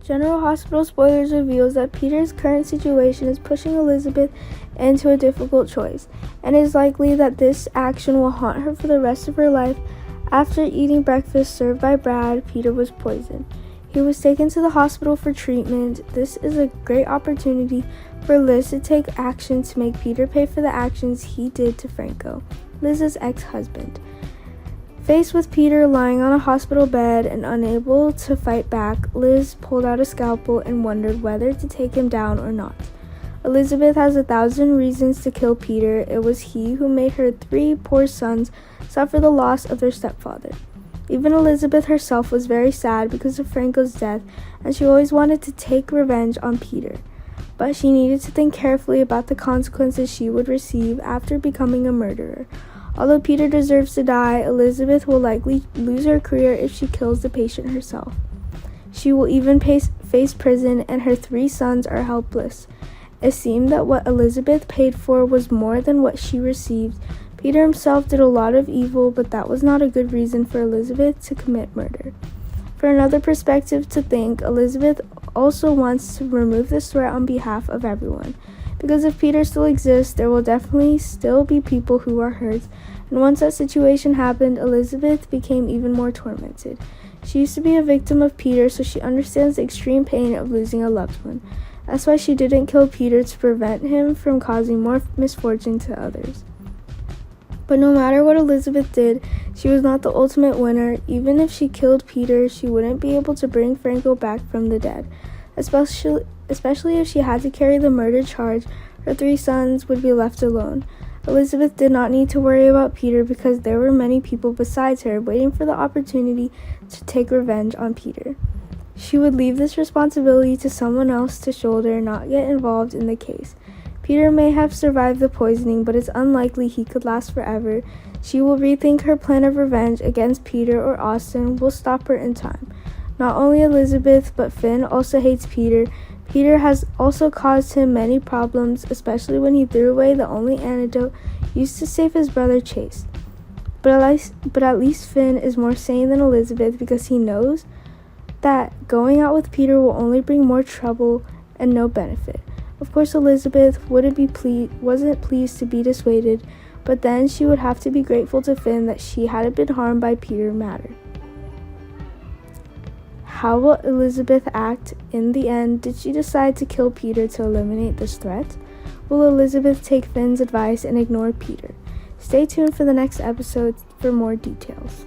General Hospital spoilers reveals that Peter's current situation is pushing Elizabeth into a difficult choice, and it is likely that this action will haunt her for the rest of her life. After eating breakfast served by Brad, Peter was poisoned. He was taken to the hospital for treatment. This is a great opportunity for Liz to take action to make Peter pay for the actions he did to Franco, Liz's ex-husband. Faced with Peter lying on a hospital bed and unable to fight back, Liz pulled out a scalpel and wondered whether to take him down or not. Elizabeth has 1,000 reasons to kill Peter. It was he who made her 3 poor sons suffer the loss of their stepfather. Even Elizabeth herself was very sad because of Franco's death, and she always wanted to take revenge on Peter. But she needed to think carefully about the consequences she would receive after becoming a murderer. Although Peter deserves to die, Elizabeth will likely lose her career if she kills the patient herself. She will even face prison, and her 3 sons are helpless. It seemed that what Elizabeth paid for was more than what she received. Peter himself did a lot of evil, but that was not a good reason for Elizabeth to commit murder. For another perspective to think, Elizabeth also wants to remove this threat on behalf of everyone. Because if Peter still exists, there will definitely still be people who are hurt, and once that situation happened, Elizabeth became even more tormented. She used to be a victim of Peter, so she understands the extreme pain of losing a loved one. That's why she didn't kill Peter, to prevent him from causing more misfortune to others. But no matter what Elizabeth did, she was not the ultimate winner. Even if she killed Peter, she wouldn't be able to bring Franco back from the dead. Especially if she had to carry the murder charge, her 3 sons would be left alone. Elizabeth did not need to worry about Peter because there were many people besides her waiting for the opportunity to take revenge on Peter. She would leave this responsibility to someone else to shoulder, not get involved in the case. Peter may have survived the poisoning, but it's unlikely he could last forever. She will rethink her plan of revenge against Peter, or Austin will stop her in time. Not only Elizabeth, but Finn also hates Peter. Peter has also caused him many problems, especially when he threw away the only antidote used to save his brother Chase. But at least Finn is more sane than Elizabeth because he knows that going out with Peter will only bring more trouble and no benefit. Of course, Elizabeth wasn't pleased to be dissuaded, but then she would have to be grateful to Finn that she hadn't been harmed by Peter Matter. How will Elizabeth act in the end? Did she decide to kill Peter to eliminate this threat? Will Elizabeth take Finn's advice and ignore Peter? Stay tuned for the next episode for more details.